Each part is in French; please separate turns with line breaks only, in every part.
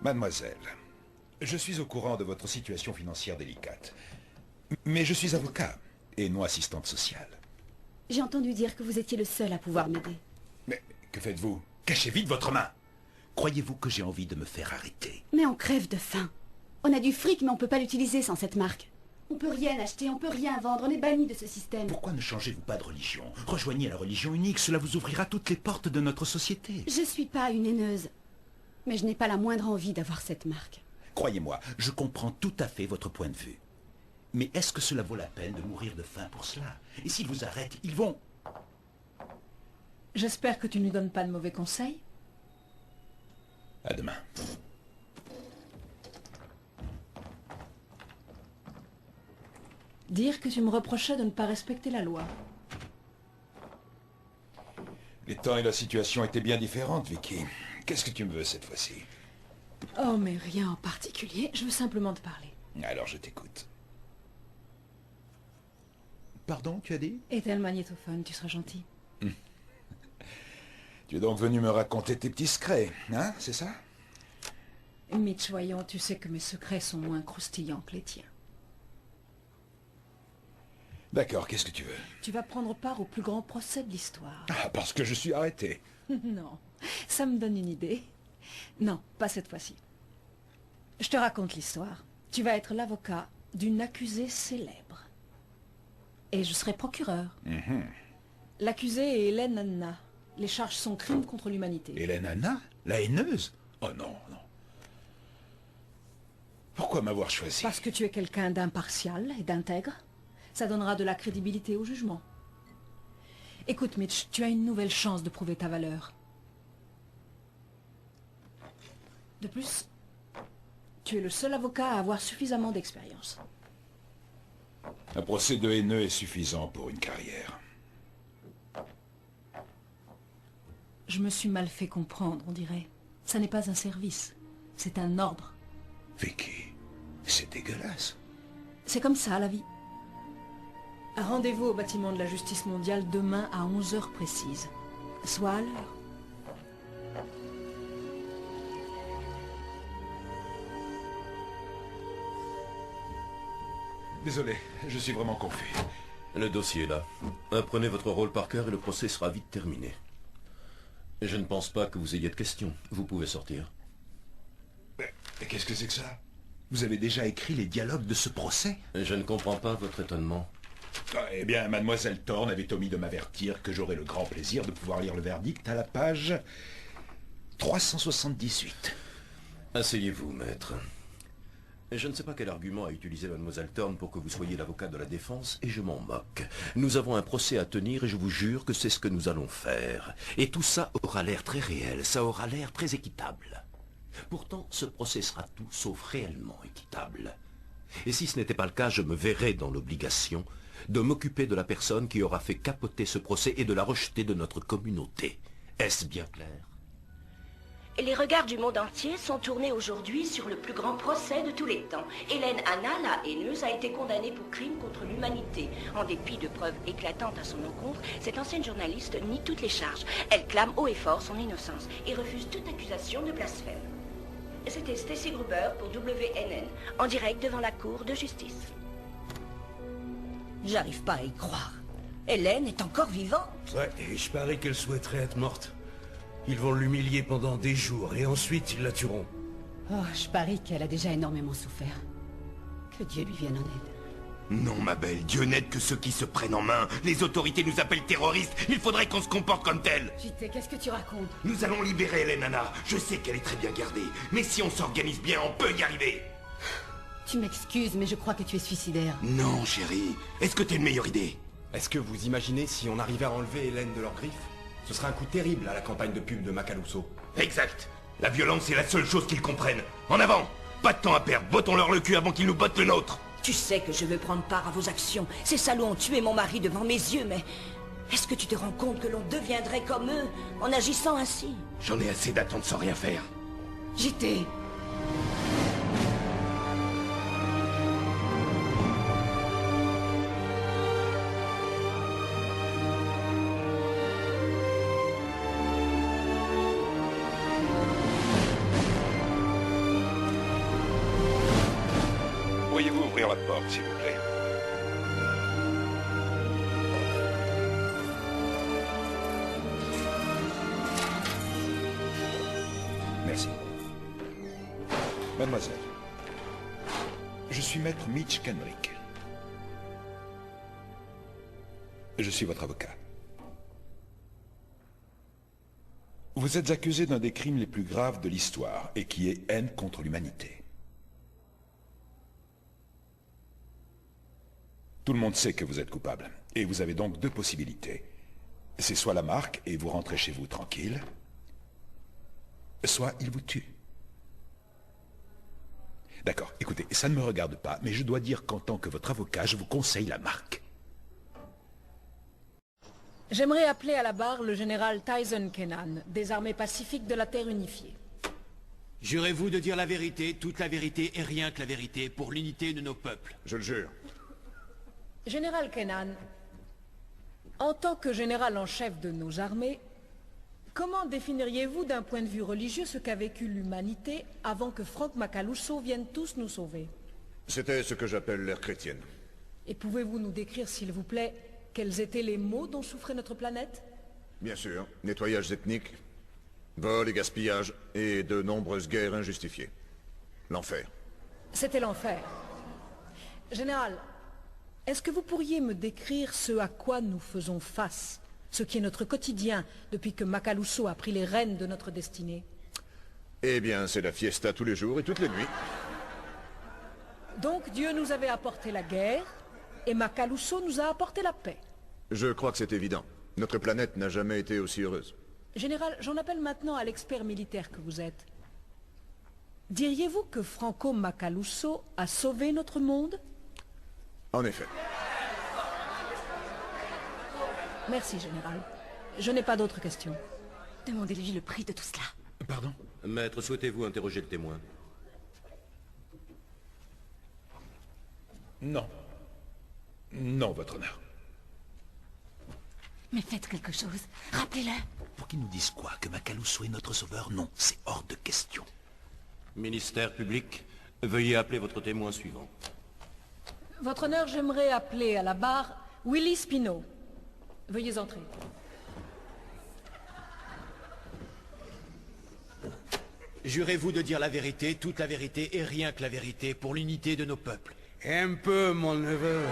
Mademoiselle, je suis au courant de votre situation financière délicate. Mais je suis avocat et non assistante sociale.
J'ai entendu dire que vous étiez le seul à pouvoir m'aider.
Mais que faites-vous? Cachez vite votre main. Croyez-vous que j'ai envie de me faire arrêter?
Mais on crève de faim. On a du fric, mais on peut pas l'utiliser sans cette marque. On peut rien acheter, on peut rien vendre, on est banni de ce système.
Pourquoi ne changez-vous pas de religion? Rejoignez la religion unique, cela vous ouvrira toutes les portes de notre société.
Je suis pas une haineuse. Mais je n'ai pas la moindre envie d'avoir cette marque.
Croyez-moi, je comprends tout à fait votre point de vue. Mais est-ce que cela vaut la peine de mourir de faim pour cela? Et s'ils vous arrêtent, ils vont...
J'espère que tu ne lui donnes pas de mauvais conseils.
À demain.
Dire que tu me reprochais de ne pas respecter la loi.
Les temps et la situation étaient bien différentes, Vicky. Qu'est-ce que tu me veux cette fois-ci?
Oh, mais rien en particulier. Je veux simplement te parler.
Alors je t'écoute. Pardon, tu as dit?
Éteins le magnétophone, tu seras gentil.
Tu es donc venu me raconter tes petits secrets, hein? C'est ça?
Mitch, voyons, tu sais que mes secrets sont moins croustillants que les tiens.
D'accord, qu'est-ce que tu veux?
Tu vas prendre part au plus grand procès de l'histoire.
Ah, parce que je suis arrêté.
Non, ça me donne une idée. Non, pas cette fois-ci. Je te raconte l'histoire. Tu vas être l'avocat d'une accusée célèbre. Et je serai procureur. L'accusée est Hélène Anna. Les charges sont crimes contre l'humanité.
Hélène Anna? La haineuse? Oh non, non. Pourquoi m'avoir choisi?
Parce que tu es quelqu'un d'impartial et d'intègre. Ça donnera de la crédibilité au jugement. Écoute, Mitch, tu as une nouvelle chance de prouver ta valeur. De plus, tu es le seul avocat à avoir suffisamment d'expérience.
Un procès de haineux est suffisant pour une carrière.
Je me suis mal fait comprendre, on dirait. Ça n'est pas un service, c'est un ordre.
Vicky, c'est dégueulasse.
C'est comme ça, la vie. Rendez-vous au bâtiment de la justice mondiale demain à 11 heures précises. Sois à l'heure.
Désolé, je suis vraiment confus.
Le dossier est là. Apprenez votre rôle par cœur et le procès sera vite terminé. Je ne pense pas que vous ayez de questions. Vous pouvez sortir.
Mais qu'est-ce que c'est que ça? Vous avez déjà écrit les dialogues de ce procès?
Je ne comprends pas votre étonnement.
Eh bien, mademoiselle Thorne avait omis de m'avertir que j'aurais le grand plaisir de pouvoir lire le verdict à la page 378.
Asseyez-vous, maître. Je ne sais pas quel argument a utilisé mademoiselle Thorne pour que vous soyez l'avocat de la défense, et je m'en moque. Nous avons un procès à tenir et je vous jure que c'est ce que nous allons faire. Et tout ça aura l'air très réel, ça aura l'air très équitable. Pourtant, ce procès sera tout sauf réellement équitable. Et si ce n'était pas le cas, je me verrais dans l'obligation de m'occuper de la personne qui aura fait capoter ce procès et de la rejeter de notre communauté. Est-ce bien clair?
Les regards du monde entier sont tournés aujourd'hui sur le plus grand procès de tous les temps. Hélène Anna, la haineuse, a été condamnée pour crime contre l'humanité. En dépit de preuves éclatantes à son encontre, cette ancienne journaliste nie toutes les charges. Elle clame haut et fort son innocence et refuse toute accusation de blasphème. C'était Stacy Gruber pour WNN, en direct devant la cour de justice.
J'arrive pas à y croire. Hélène est encore vivante.
Ouais, et je parie qu'elle souhaiterait être morte. Ils vont l'humilier pendant des jours, et ensuite ils la tueront.
Oh, je parie qu'elle a déjà énormément souffert. Que Dieu lui vienne en aide.
Non, ma belle, Dieu n'aide que ceux qui se prennent en main. Les autorités nous appellent terroristes. Il faudrait qu'on se comporte comme tels.
JT, qu'est-ce que tu racontes?
Nous allons libérer Hélène Anna. Je sais qu'elle est très bien gardée. Mais si on s'organise bien, on peut y arriver.
Tu m'excuses, mais je crois que tu es suicidaire.
Non, chérie. Est-ce que t'as une meilleure idée?
Est-ce que vous imaginez si on arrivait à enlever Hélène de leurs griffes? Ce serait un coup terrible à la campagne de pub de Macaluso.
Exact. La violence est la seule chose qu'ils comprennent. En avant! Pas de temps à perdre. Bottons-leur le cul avant qu'ils nous bottent le nôtre.
Tu sais que je veux prendre part à vos actions. Ces salauds ont tué mon mari devant mes yeux, mais... Est-ce que tu te rends compte que l'on deviendrait comme eux en agissant ainsi?
J'en ai assez d'attendre sans rien faire.
JT.
porte, s'il vous plaît. Merci. Mademoiselle, je suis maître Mitch Kenrick. Je suis votre avocat. Vous êtes accusé d'un des crimes les plus graves de l'histoire, et qui est haine contre l'humanité. Tout le monde sait que vous êtes coupable, et vous avez donc deux possibilités. C'est soit la marque, et vous rentrez chez vous tranquille, soit il vous tue. D'accord, écoutez, ça ne me regarde pas, mais je dois dire qu'en tant que votre avocat, je vous conseille la marque.
J'aimerais appeler à la barre le général Tyson Kenan, des armées pacifiques de la Terre unifiée.
Jurez-vous de dire la vérité, toute la vérité et rien que la vérité, pour l'unité de nos peuples?
Je le jure.
Général Kenan, en tant que général en chef de nos armées, comment définiriez-vous d'un point de vue religieux ce qu'a vécu l'humanité avant que Frank Macaluso vienne tous nous sauver?
C'était ce que j'appelle l'ère chrétienne.
Et pouvez-vous nous décrire, s'il vous plaît, quels étaient les maux dont souffrait notre planète?
Bien sûr, nettoyage ethnique, vol et gaspillage, et de nombreuses guerres injustifiées. L'enfer.
C'était l'enfer. Général, est-ce que vous pourriez me décrire ce à quoi nous faisons face, ce qui est notre quotidien depuis que Macaluso a pris les rênes de notre destinée?
Eh bien, c'est la fiesta tous les jours et toutes les nuits.
Donc Dieu nous avait apporté la guerre, et Macaluso nous a apporté la paix.
Je crois que c'est évident. Notre planète n'a jamais été aussi heureuse.
Général, j'en appelle maintenant à l'expert militaire que vous êtes. Diriez-vous que Franco Macaluso a sauvé notre monde?
En effet.
Merci, Général. Je n'ai pas d'autres questions.
Demandez-lui le prix de tout cela.
Pardon?
Maître, souhaitez-vous interroger le témoin?
Non. Non, votre honneur.
Mais faites quelque chose. Rappelez-le.
Pour qu'ils nous disent quoi? Que Macaluso est notre sauveur? Non, c'est hors de question.
Ministère public, veuillez appeler votre témoin suivant.
Votre honneur, j'aimerais appeler à la barre Willie Spino. Veuillez entrer.
Jurez-vous de dire la vérité, toute la vérité et rien que la vérité, pour l'unité de nos peuples?
Un peu, mon neveu.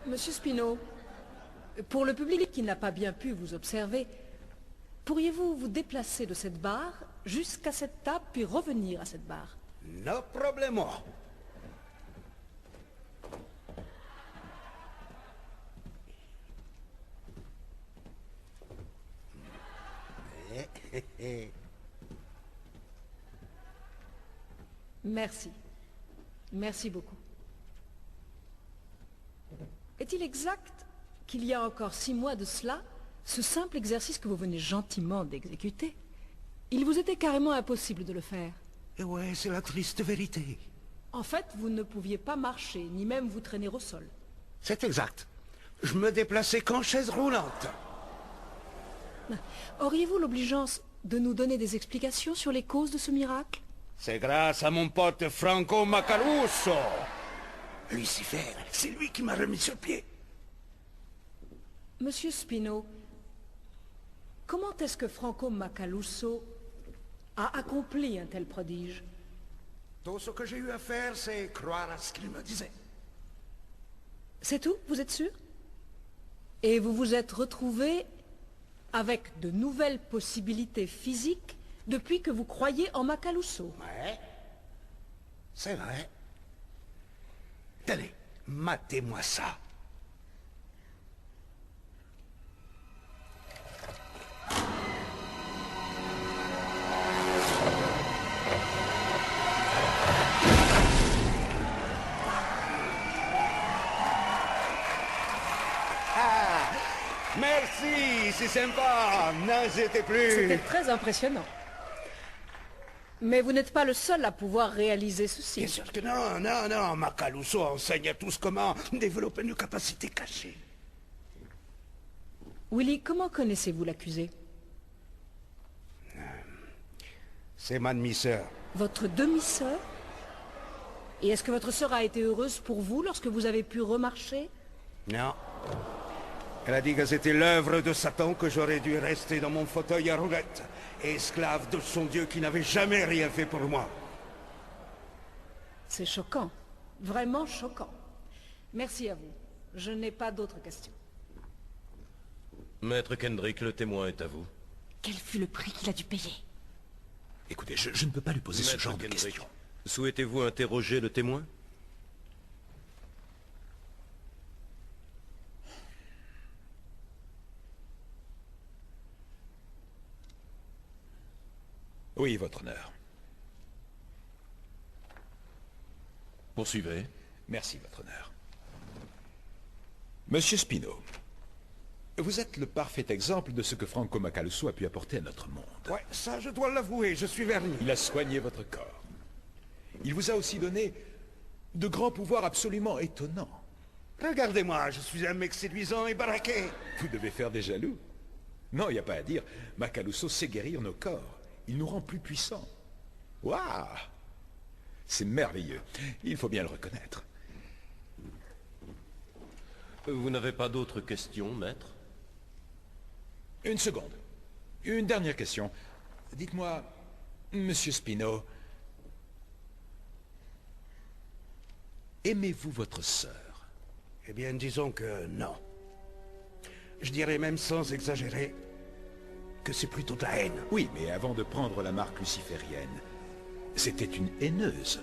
Monsieur Spino, pour le public qui n'a pas bien pu vous observer, pourriez-vous vous déplacer de cette barre jusqu'à cette table, puis revenir à cette barre?
No problemo.
Merci. Merci beaucoup. Est-il exact qu'il y a encore 6 mois de cela, ce simple exercice que vous venez gentiment d'exécuter, il vous était carrément impossible de le faire?
Ouais, c'est la triste vérité.
En fait, vous ne pouviez pas marcher, ni même vous traîner au sol.
C'est exact. Je me déplaçais qu'en chaise roulante.
Auriez-vous l'obligeance de nous donner des explications sur les causes de ce miracle?
C'est grâce à mon pote Franco Macaluso. Lucifer, c'est lui qui m'a remis sur pied.
Monsieur Spino, comment est-ce que Franco Macaluso a accompli un tel prodige?
Tout ce que j'ai eu à faire, c'est croire à ce qu'il me disait.
C'est tout, vous êtes sûr? Et vous vous êtes retrouvé avec de nouvelles possibilités physiques depuis que vous croyez en Macaluso?
Ouais, c'est vrai. Tenez, matez-moi ça. Ah, merci, c'est sympa. N'hésitez plus.
C'était très impressionnant. Mais vous n'êtes pas le seul à pouvoir réaliser ceci.
Bien sûr que non, non, non. Macaluso enseigne à tous comment développer une capacité cachée.
Willy, comment connaissez-vous l'accusé?
C'est ma demi-sœur.
Votre demi-sœur? Et est-ce que votre sœur a été heureuse pour vous lorsque vous avez pu remarcher?
Non. Elle a dit que c'était l'œuvre de Satan, que j'aurais dû rester dans mon fauteuil à roulettes, esclave de son Dieu qui n'avait jamais rien fait pour moi.
C'est choquant. Vraiment choquant. Merci à vous. Je n'ai pas d'autres questions.
Maître Kendrick, le témoin est à vous.
Quel fut le prix qu'il a dû payer?
Écoutez, je ne peux pas lui poser ce genre de questions.
Souhaitez-vous interroger le témoin?
Oui, votre honneur.
Poursuivez.
Merci, votre honneur. Monsieur Spino, vous êtes le parfait exemple de ce que Franco Macaluso a pu apporter à notre monde.
Ouais, ça je dois l'avouer, je suis verni.
Il a soigné votre corps. Il vous a aussi donné de grands pouvoirs absolument étonnants.
Regardez-moi, je suis un mec séduisant et baraqué.
Vous devez faire des jaloux. Non, il n'y a pas à dire. Macaluso sait guérir nos corps. Il nous rend plus puissants. Waouh! C'est merveilleux. Il faut bien le reconnaître.
Vous n'avez pas d'autres questions, maître?
Une seconde. Une dernière question. Dites-moi, monsieur Spino, aimez-vous votre sœur?
Eh bien, disons que non. Je dirais même sans exagérer que c'est plutôt de la haine.
Oui, mais avant de prendre la marque luciférienne, c'était une haineuse.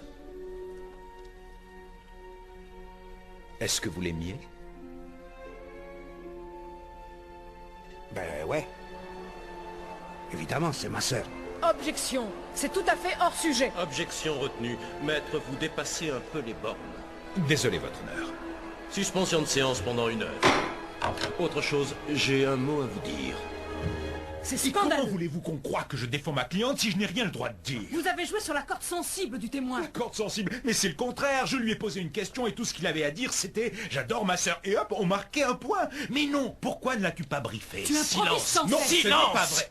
Est-ce que vous l'aimiez?
Ben ouais. Évidemment, c'est ma sœur.
Objection. C'est tout à fait hors sujet.
Objection retenue. Maître, vous dépassez un peu les bornes.
Désolé, votre honneur.
Suspension de séance pendant 1 heure. Autre chose, j'ai un mot à vous dire.
C'est
Et
scandaleux.
comment voulez-vous qu'on croie que je défends ma cliente si je n'ai rien le droit de dire?
Vous avez joué sur la corde sensible du témoin.
La corde sensible? Mais c'est le contraire. Je lui ai posé une question et tout ce qu'il avait à dire, c'était « J'adore ma sœur » et hop, on marquait un point. Mais non, pourquoi ne l'as-tu pas briefé?
Tu improvises sans
Non,
cesse.
ce n'est pas vrai.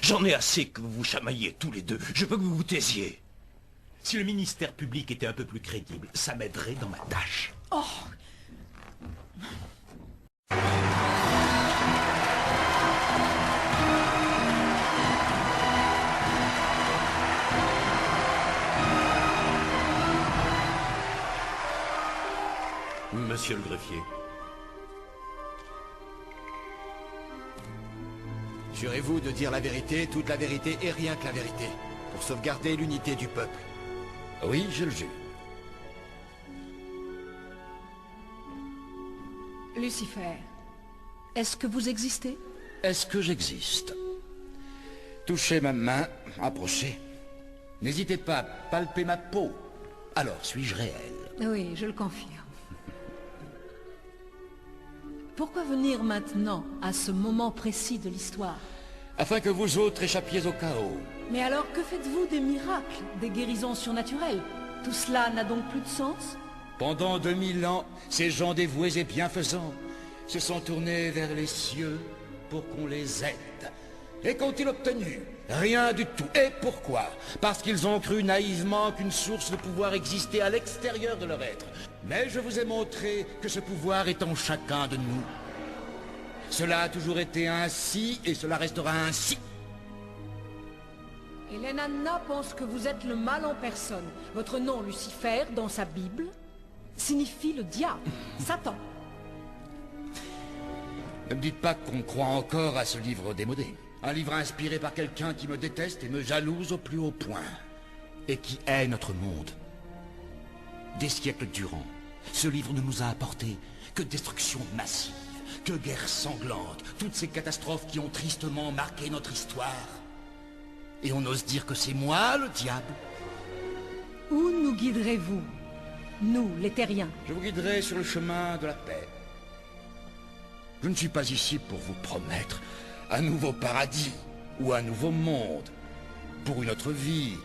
J'en ai assez que vous vous chamailliez tous les deux. Je veux que vous vous taisiez.
Si le ministère public était un peu plus crédible, ça m'aiderait dans ma tâche.
Oh.
Monsieur le greffier.
Jurez-vous de dire la vérité, toute la vérité et rien que la vérité, pour sauvegarder l'unité du peuple?
Oui, je le jure.
Lucifer, est-ce que vous existez?
Est-ce que j'existe? Touchez ma main, approchez. N'hésitez pas à palper ma peau. Alors, suis-je réel?
Oui, je le confirme. Pourquoi venir maintenant, à ce moment précis de l'histoire?
Afin que vous autres échappiez au chaos.
Mais alors, que faites-vous des miracles, des guérisons surnaturelles? Tout cela n'a donc plus de sens?
Pendant 2000 ans, ces gens dévoués et bienfaisants se sont tournés vers les cieux pour qu'on les aide. Et qu'ont-ils obtenu? Rien du tout. Et pourquoi? Parce qu'ils ont cru naïvement qu'une source de pouvoir existait à l'extérieur de leur être. Mais je vous ai montré que ce pouvoir est en chacun de nous. Cela a toujours été ainsi et cela restera ainsi.
Hélène Anna pense que vous êtes le mal en personne. Votre nom, Lucifer, dans sa Bible, signifie le diable, Satan.
Ne me dites pas qu'on croit encore à ce livre démodé. Un livre inspiré par quelqu'un qui me déteste et me jalouse au plus haut point. Et qui hait notre monde. Des siècles durant, ce livre ne nous a apporté que destruction massive, que guerres sanglantes, toutes ces catastrophes qui ont tristement marqué notre histoire. Et on ose dire que c'est moi, le diable?
Où nous guiderez-vous? Nous, les terriens.
Je vous guiderai sur le chemin de la paix. Je ne suis pas ici pour vous promettre un nouveau paradis ou un nouveau monde, pour une autre vie.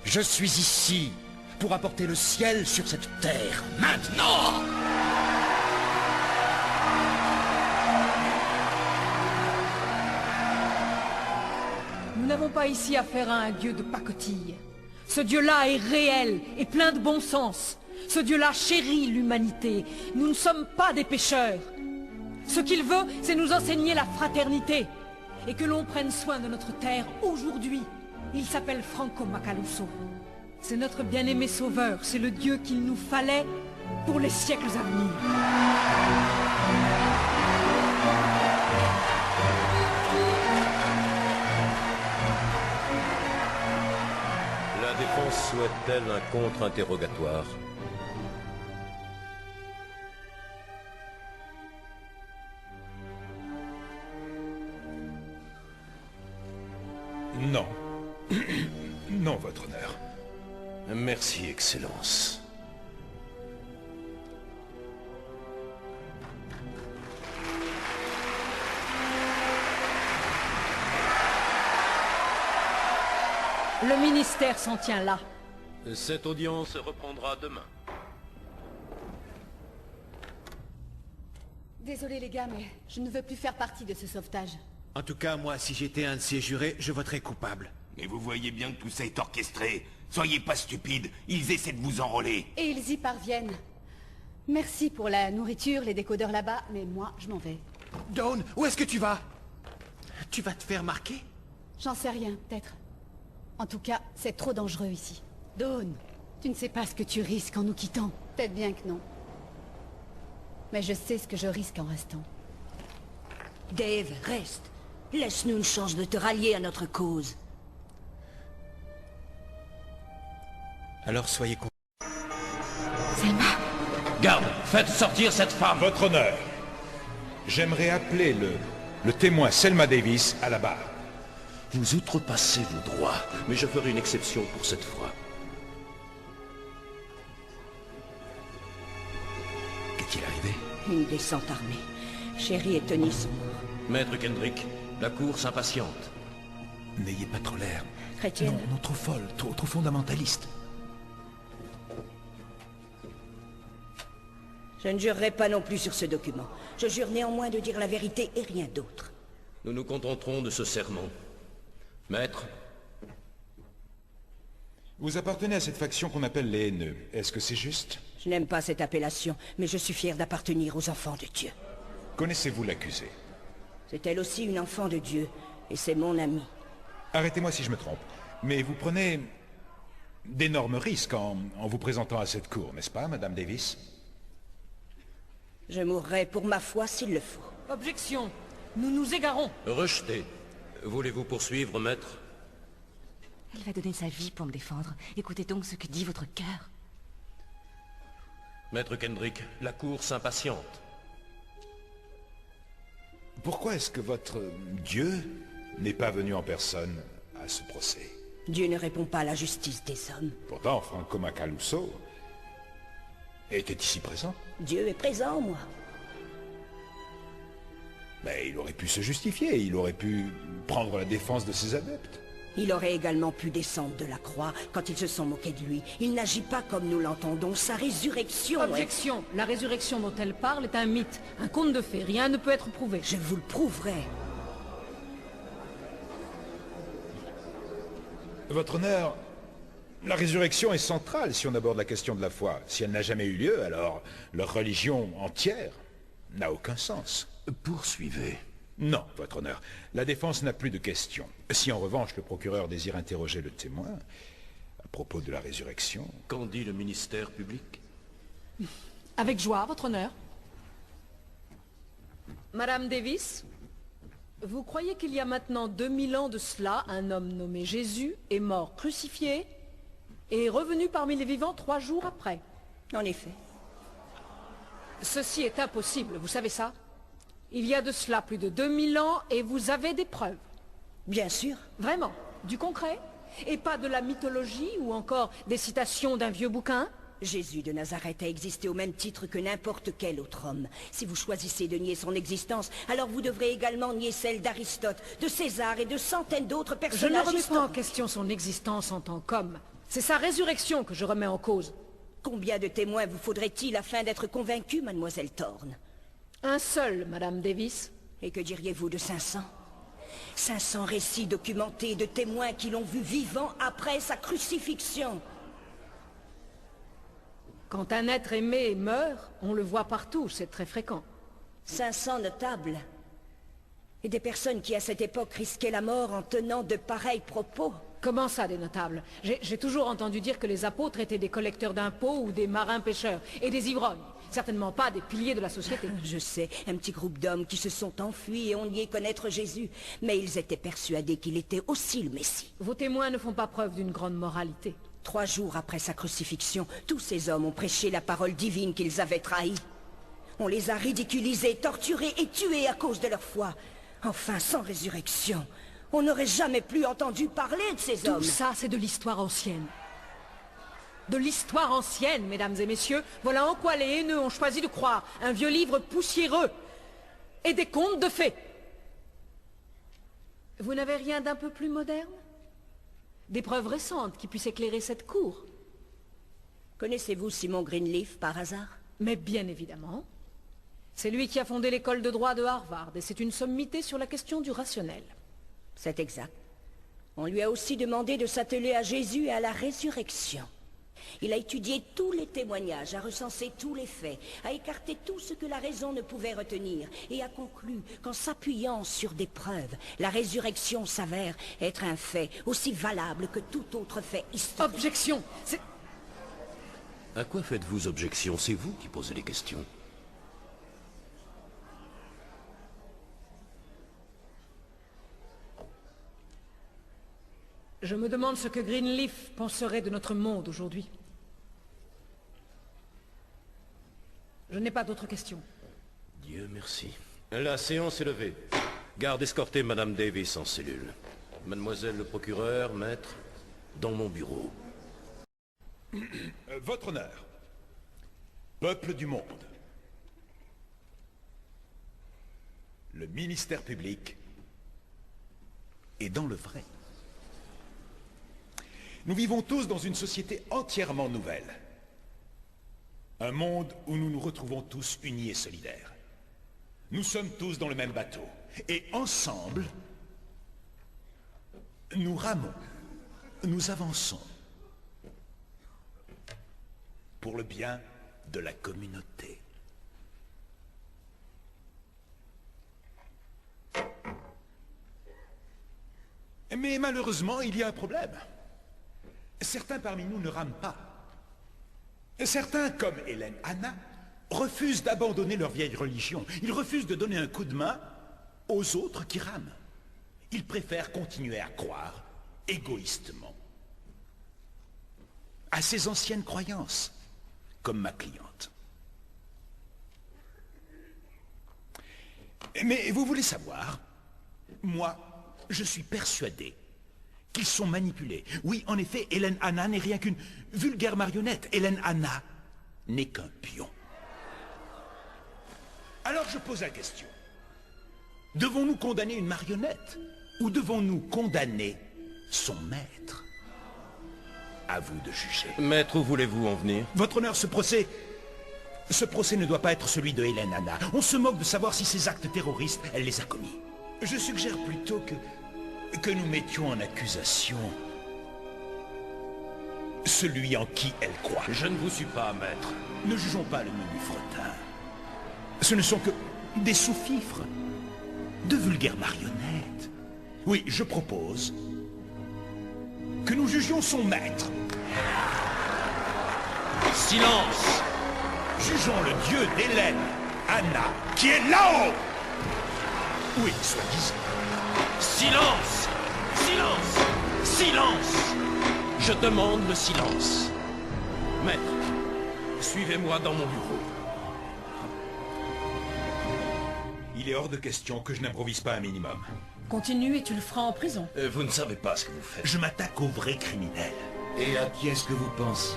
Je suis ici pour apporter le ciel sur cette terre, maintenant!
Nous n'avons pas ici affaire à un dieu de pacotille. Ce Dieu-là est réel et plein de bon sens. Ce Dieu-là chérit l'humanité. Nous ne sommes pas des pécheurs. Ce qu'il veut, c'est nous enseigner la fraternité. Et que l'on prenne soin de notre terre aujourd'hui. Il s'appelle Franco Macaluso. C'est notre bien-aimé sauveur. C'est le Dieu qu'il nous fallait pour les siècles à venir.
La défense souhaite-t-elle un contre-interrogatoire?
Non. Non, votre honneur.
Merci, Excellence.
Le ministère s'en tient là.
Cette audience reprendra demain.
Désolé les gars, mais je ne veux plus faire partie de ce sauvetage.
En tout cas, moi, si j'étais un de ces jurés, je voterais coupable.
Mais vous voyez bien que tout ça est orchestré. Soyez pas stupides, ils essaient de vous enrôler.
Et ils y parviennent. Merci pour la nourriture, les décodeurs là-bas, mais moi, je m'en vais.
Dawn, où est-ce que tu vas? Tu vas te faire marquer?
J'en sais rien, peut-être. En tout cas, c'est trop dangereux ici. Dawn, tu ne sais pas ce que tu risques en nous quittant. Peut-être bien que non. Mais je sais ce que je risque en restant.
Dave, reste. Laisse-nous une chance de te rallier à notre cause.
Alors soyez con...
Selma!
Garde, faites sortir cette femme!
Votre honneur, j'aimerais appeler le témoin Selma Davis à la barre.
Vous outrepassez vos droits, mais je ferai une exception pour cette fois.
Qu'est-il arrivé?
Une descente armée. Sherry et Tony sont morts.
Maître Kendrick, la cour s'impatiente.
N'ayez pas trop l'air.
Chrétienne?
Non, trop folle, trop fondamentaliste.
Je ne jurerai pas non plus sur ce document. Je jure néanmoins de dire la vérité et rien d'autre.
Nous nous contenterons de ce serment. Maître?
Vous appartenez à cette faction qu'on appelle les haineux. Est-ce que c'est juste?
Je n'aime pas cette appellation, mais je suis fier d'appartenir aux enfants de Dieu.
Connaissez-vous l'accusée?
C'est elle aussi une enfant de Dieu, et c'est mon amie.
Arrêtez-moi si je me trompe, mais vous prenez d'énormes risques en vous présentant à cette cour, n'est-ce pas, Madame Davis?
Je mourrai pour ma foi s'il le faut.
Objection. Nous nous égarons.
Rejeté. Voulez-vous poursuivre, maître?
Elle va donner sa vie pour me défendre. Écoutez donc ce que dit votre cœur.
Maître Kendrick, la cour s'impatiente.
Pourquoi est-ce que votre Dieu n'est pas venu en personne à ce procès?
Dieu ne répond pas à la justice des hommes.
Pourtant, Franco Macaluso était ici présent.
Dieu est présent, moi.
Mais il aurait pu se justifier, il aurait pu prendre la défense de ses adeptes.
Il aurait également pu descendre de la croix quand ils se sont moqués de lui. Il n'agit pas comme nous l'entendons. Sa résurrection...
Objection. La résurrection dont elle parle est un mythe, un conte de fées. Rien ne peut être prouvé.
Je vous le prouverai.
Votre honneur, la résurrection est centrale si on aborde la question de la foi. Si elle n'a jamais eu lieu, alors leur religion entière n'a aucun sens.
Poursuivez.
Non, votre honneur. La défense n'a plus de questions. Si en revanche le procureur désire interroger le témoin à propos de la résurrection...
Qu'en dit le ministère public?
Avec joie, votre honneur. Madame Davis, vous croyez qu'il y a maintenant 2000 ans de cela, un homme nommé Jésus est mort crucifié et est revenu parmi les vivants 3 jours après?
En effet.
Ceci est impossible, vous savez ça? Il y a de cela plus de 2000 ans et vous avez des preuves.
Bien sûr.
Vraiment? Du concret? Et pas de la mythologie ou encore des citations d'un vieux bouquin?
Jésus de Nazareth a existé au même titre que n'importe quel autre homme. Si vous choisissez de nier son existence, alors vous devrez également nier celle d'Aristote, de César et de centaines d'autres personnages.
Je ne remets pas en question son existence en tant qu'homme. C'est sa résurrection que je remets en cause.
Combien de témoins vous faudrait-il afin d'être convaincu, mademoiselle Thorne?
Un seul, Madame Davis.
Et que diriez-vous de 500? 500 récits documentés de témoins qui l'ont vu vivant après sa crucifixion.
Quand un être aimé meurt, on le voit partout, c'est très fréquent.
500 notables. Et des personnes qui à cette époque risquaient la mort en tenant de pareils propos.
Comment ça, des notables? J'ai toujours entendu dire que les apôtres étaient des collecteurs d'impôts ou des marins-pêcheurs, et des ivrognes. Certainement pas des piliers de la société.
Je sais, un petit groupe d'hommes qui se sont enfuis et ont nié connaître Jésus. Mais ils étaient persuadés qu'il était aussi le Messie.
Vos témoins ne font pas preuve d'une grande moralité.
3 jours après sa crucifixion, tous ces hommes ont prêché la parole divine qu'ils avaient trahie. On les a ridiculisés, torturés et tués à cause de leur foi. Enfin, sans résurrection, on n'aurait jamais plus entendu parler de ces hommes.
Tout ça, c'est de l'histoire ancienne. De l'histoire ancienne, mesdames et messieurs. Voilà en quoi les haineux ont choisi de croire un vieux livre poussiéreux et des contes de fées. Vous n'avez rien d'un peu plus moderne? Des preuves récentes qui puissent éclairer cette cour?
Connaissez-vous Simon Greenleaf, par hasard?
Mais bien évidemment. C'est lui qui a fondé l'école de droit de Harvard, et c'est une sommité sur la question du rationnel.
C'est exact. On lui a aussi demandé de s'atteler à Jésus et à la résurrection. Il a étudié tous les témoignages, a recensé tous les faits, a écarté tout ce que la raison ne pouvait retenir, et a conclu qu'en s'appuyant sur des preuves, la résurrection s'avère être un fait aussi valable que tout autre fait historique.
Objection!
À quoi faites-vous objection? C'est vous qui posez les questions.
Je me demande ce que Greenleaf penserait de notre monde aujourd'hui. Je n'ai pas d'autres questions.
Dieu merci. La séance est levée. Garde escortez Madame Davis en cellule. Mademoiselle le procureur, maître, dans mon bureau.
Votre honneur, peuple du monde, le ministère public est dans le vrai. Nous vivons tous dans une société entièrement nouvelle. Un monde où nous nous retrouvons tous unis et solidaires. Nous sommes tous dans le même bateau. Et ensemble, nous ramons, nous avançons pour le bien de la communauté. Mais malheureusement, il y a un problème. Certains parmi nous ne rament pas. Certains, comme Hélène Hanna, refusent d'abandonner leur vieille religion. Ils refusent de donner un coup de main aux autres qui rament. Ils préfèrent continuer à croire, égoïstement, à ces anciennes croyances, comme ma cliente. Mais vous voulez savoir, moi, je suis persuadé qu'ils sont manipulés. Oui, en effet, Hélène Hanna n'est rien qu'une vulgaire marionnette. Hélène Hanna n'est qu'un pion. Alors je pose la question. Devons-nous condamner une marionnette ou devons-nous condamner son maître? À vous de juger.
Maître, où voulez-vous en venir?
Votre honneur, ce procès ne doit pas être celui de Hélène Hanna. On se moque de savoir si ces actes terroristes, elle les a commis. Je suggère plutôt que nous mettions en accusation celui en qui elle croit.
Je ne vous suis pas, maître.
Ne jugeons pas le menu fretin. Ce ne sont que des sous-fifres, de vulgaires marionnettes. Oui, je propose que nous jugions son maître.
Silence!
Jugeons le dieu d'Hélène, Hanna, qui est là-haut. Oui, soi-disant.
Silence! Silence! Silence! Je demande le silence. Maître, suivez-moi dans mon bureau.
Il est hors de question que je n'improvise pas un minimum.
Continue et tu le feras en prison.
Vous ne savez pas ce que vous faites.
Je m'attaque aux vrais criminels.
Et à qui est-ce que vous pensez?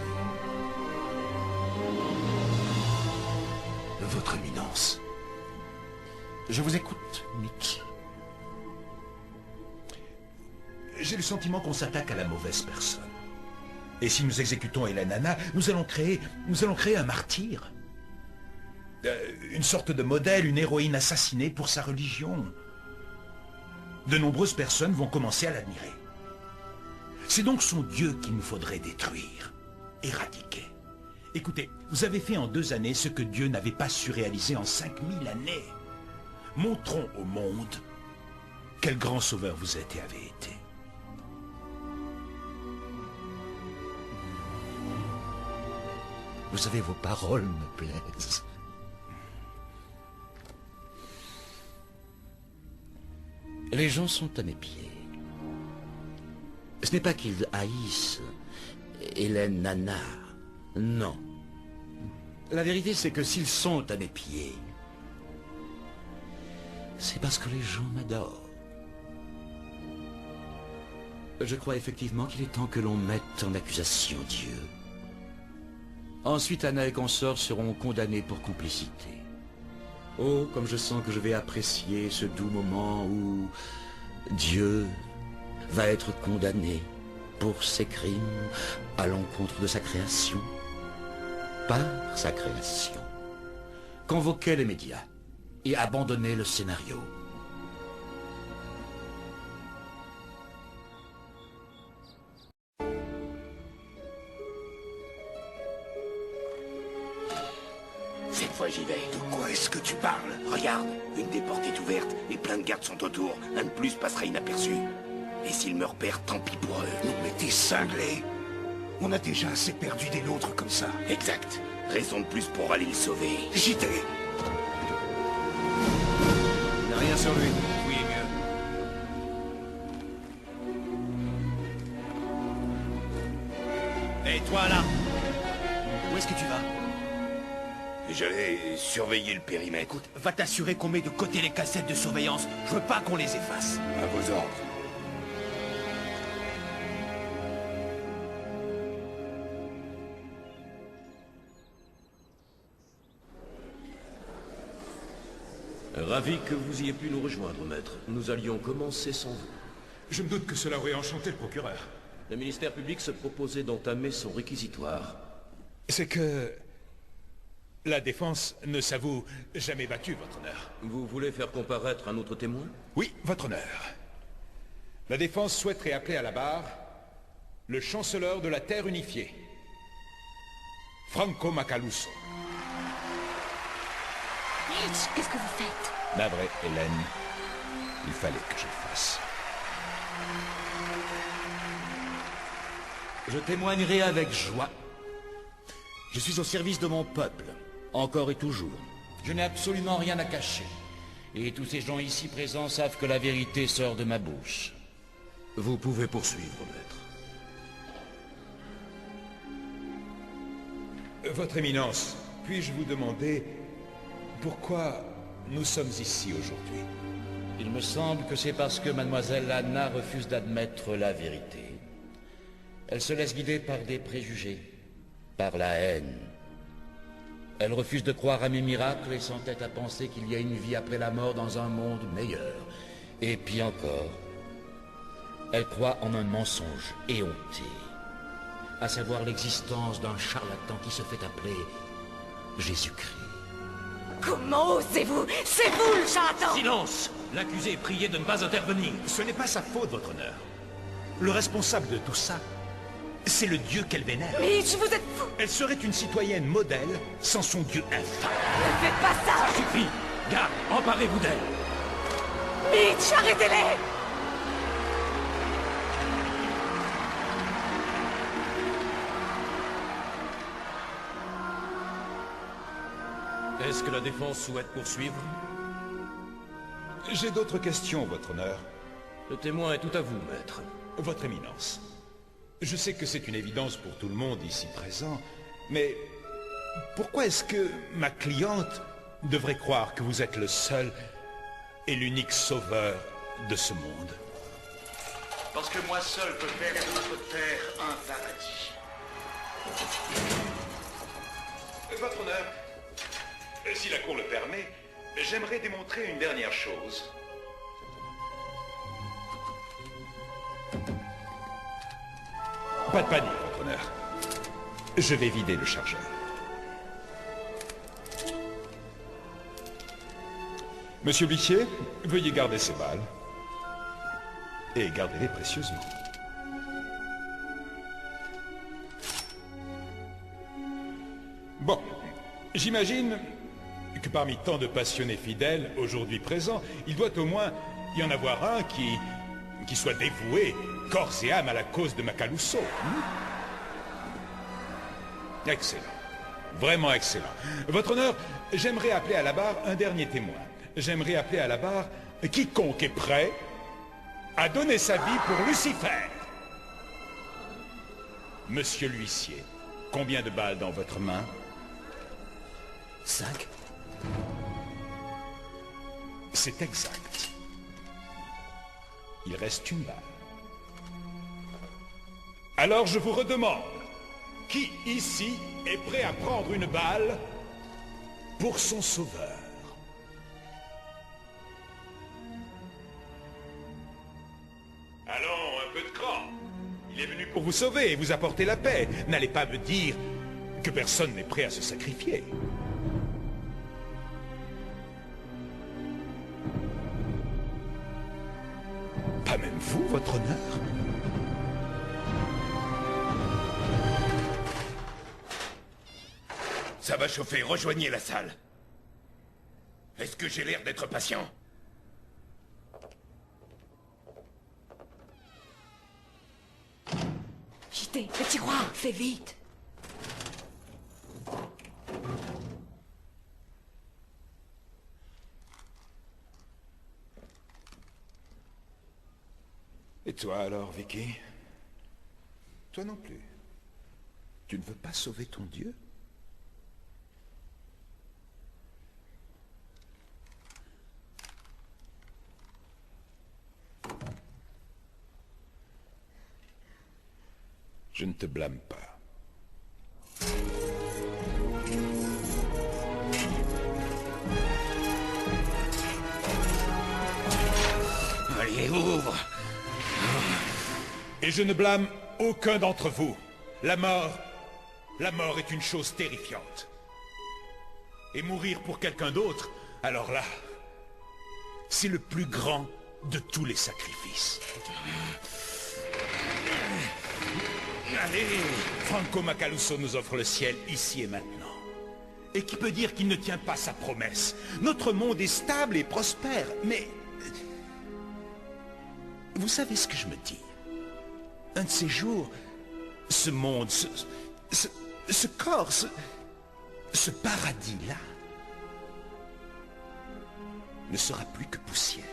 Votre éminence. Je vous écoute, Mitch. J'ai le sentiment qu'on s'attaque à la mauvaise personne. Et si nous exécutons Hélène Hanna, nous allons créer un martyr. Une sorte de modèle, une héroïne assassinée pour sa religion. de nombreuses personnes vont commencer à l'admirer. C'est donc son Dieu qu'il nous faudrait détruire, éradiquer. Écoutez, vous avez fait en 2 années ce que Dieu n'avait pas su réaliser en 5000 années. Montrons au monde quel grand sauveur vous êtes et avez été.
Vous savez, vos paroles me plaisent. Les gens sont à mes pieds. Ce n'est pas qu'ils haïssent Hélène Anna. Non. La vérité, c'est que s'ils sont à mes pieds, c'est parce que les gens m'adorent. Je crois effectivement qu'il est temps que l'on mette en accusation Dieu. Ensuite, Anna et consorts seront condamnés pour complicité. Oh, comme je sens que je vais apprécier ce doux moment où Dieu va être condamné pour ses crimes à l'encontre de sa création, par sa création. Convoquez les médias et abandonnez le scénario.
Cette fois j'y vais. De quoi est-ce que tu parles? Regarde, une des portes est ouverte et plein de gardes sont autour. Un de plus passera inaperçu. Et s'ils me repèrent, tant pis pour eux.
Non mais t'es cinglé. On a déjà assez perdu des nôtres comme ça.
Exact. Raison de plus pour aller le sauver.
JT.
Il n'y a rien sur lui. Fouillez mieux. Hé, toi là! Où est-ce que tu vas?
J'allais surveiller le périmètre.
Écoute, va t'assurer qu'on met de côté les cassettes de surveillance. Je veux pas qu'on les efface.
À vos ordres.
Ravi que vous ayez pu nous rejoindre, maître. Nous allions commencer sans vous.
Je me doute que cela aurait enchanté le procureur.
Le ministère public se proposait d'entamer son réquisitoire.
C'est que... la défense ne s'avoue jamais battue, votre honneur.
Vous voulez faire comparaître un autre témoin?
Oui, votre honneur. La défense souhaiterait appeler à la barre le chancelleur de la Terre unifiée, Franco Macaluso.
Mitch, qu'est-ce que vous faites?
Navré, Hélène. Il fallait que je le fasse.
Je témoignerai avec joie. Je suis au service de mon peuple, encore et toujours. Je n'ai absolument rien à cacher. Et tous ces gens ici présents savent que la vérité sort de ma bouche.
Vous pouvez poursuivre, maître.
Votre Éminence, puis-je vous demander pourquoi nous sommes ici aujourd'hui?
Il me semble que c'est parce que mademoiselle Anna refuse d'admettre la vérité. Elle se laisse guider par des préjugés, par la haine. Elle refuse de croire à mes miracles et s'entête à penser qu'il y a une vie après la mort dans un monde meilleur. Et puis encore, elle croit en un mensonge éhonté, à savoir l'existence d'un charlatan qui se fait appeler Jésus-Christ.
Comment osez-vous? C'est vous le charlatan!
Silence! L'accusé est prié de ne pas intervenir.
Ce n'est pas sa faute, votre honneur. Le responsable de tout ça, c'est le Dieu qu'elle vénère.
Mitch, vous êtes fou!
Elle serait une citoyenne modèle sans son Dieu infâme.
Ne faites pas ça!
Ça suffit! Garde, emparez-vous d'elle!
Mitch, arrêtez-les!
Est-ce que la défense souhaite poursuivre?
J'ai d'autres questions, votre honneur.
Le témoin est tout à vous, maître.
Votre Éminence, je sais que c'est une évidence pour tout le monde ici présent, mais pourquoi est-ce que ma cliente devrait croire que vous êtes le seul et l'unique sauveur de ce monde?
Parce que moi seul peux faire de notre terre un paradis.
Votre honneur, si la Cour le permet, j'aimerais démontrer une dernière chose. Pas de panique, votre honneur. Je vais vider le chargeur. Monsieur Bichier, veuillez garder ces balles. Et gardez-les précieusement. Bon, j'imagine que parmi tant de passionnés fidèles aujourd'hui présents, il doit au moins y en avoir un qui soit dévoué corps et âme à la cause de Macaluso. Excellent. Vraiment excellent. Votre honneur, j'aimerais appeler à la barre un dernier témoin. J'aimerais appeler à la barre quiconque est prêt à donner sa vie pour Lucifer. Monsieur l'huissier, combien de balles dans votre main?
5.
C'est exact. Il reste une balle. Alors je vous redemande, qui ici est prêt à prendre une balle pour son sauveur? Allons, un peu de cran. Il est venu pour vous sauver et vous apporter la paix. N'allez pas me dire que personne n'est prêt à se sacrifier. Pas même vous, votre honneur?
Ça va chauffer, rejoignez la salle. Est-ce que j'ai l'air d'être patient?
JT, le tiroir, fais vite.
Et toi alors, Vicky? Toi non plus. Tu ne veux pas sauver ton Dieu? Je ne te blâme pas.
Allez, ouvre!
Et je ne blâme aucun d'entre vous. La mort est une chose terrifiante. Et mourir pour quelqu'un d'autre, alors là, c'est le plus grand de tous les sacrifices. Allez, Franco Macaluso nous offre le ciel ici et maintenant. Et qui peut dire qu'il ne tient pas sa promesse? Notre monde est stable et prospère, mais... Vous savez ce que je me dis? Un de ces jours, ce monde, ce corps, ce paradis-là, ne sera plus que poussière.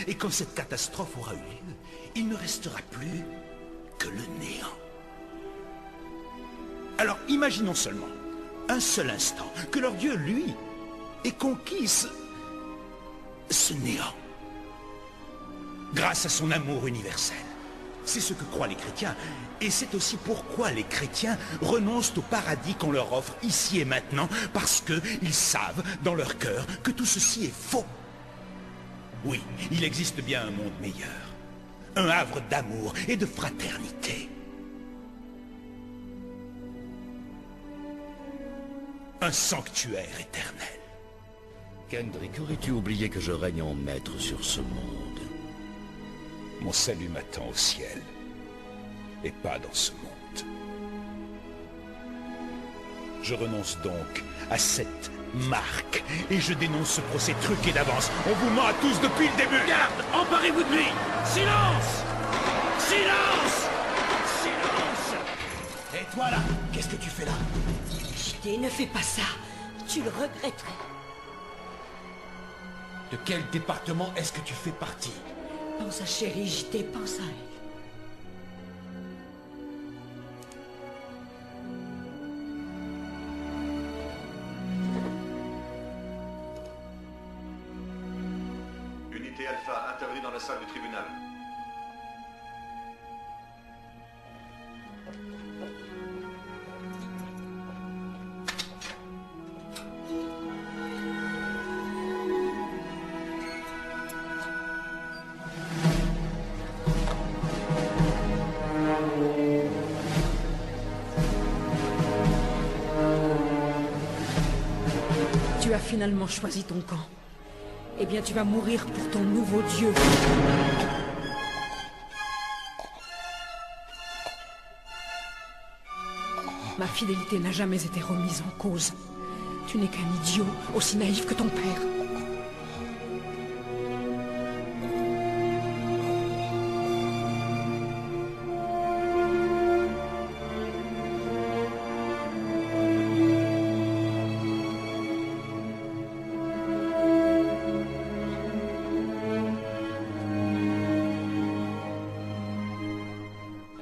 Et quand cette catastrophe aura eu lieu, il ne restera plus que le néant. Alors imaginons seulement, un seul instant, que leur Dieu, lui, ait conquis ce néant. Grâce à son amour universel. C'est ce que croient les chrétiens. Et c'est aussi pourquoi les chrétiens renoncent au paradis qu'on leur offre ici et maintenant, parce qu'ils savent, dans leur cœur, que tout ceci est faux. Oui, il existe bien un monde meilleur. Un havre d'amour et de fraternité. Un sanctuaire éternel.
Kendrick, aurais-tu oublié que je règne en maître sur ce monde?
Mon salut m'attend au ciel, et pas dans ce monde. Je renonce donc à cette marque, et je dénonce ce procès truqué d'avance. On vous ment à tous depuis le début.
Garde, emparez-vous de lui. Silence! Silence! Silence!
Et toi là, qu'est-ce que tu fais là?
JT, ne fais pas ça. Tu le regretterais.
De quel département est-ce que tu fais partie?
Pense à chérie, JT, pense à elle.
Unité Alpha, intervenue dans la salle du tribunal.
Tu as finalement choisi ton camp. Eh bien, tu vas mourir pour ton nouveau dieu. Ma fidélité n'a jamais été remise en cause. Tu n'es qu'un idiot, aussi naïf que ton père.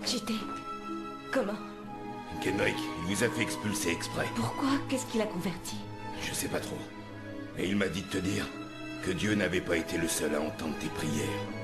JT, comment?
Kendrick, il vous a fait expulser exprès.
Pourquoi? Qu'est-ce qui l'a converti?
Je sais pas trop. Mais il m'a dit de te dire que Dieu n'avait pas été le seul à entendre tes prières.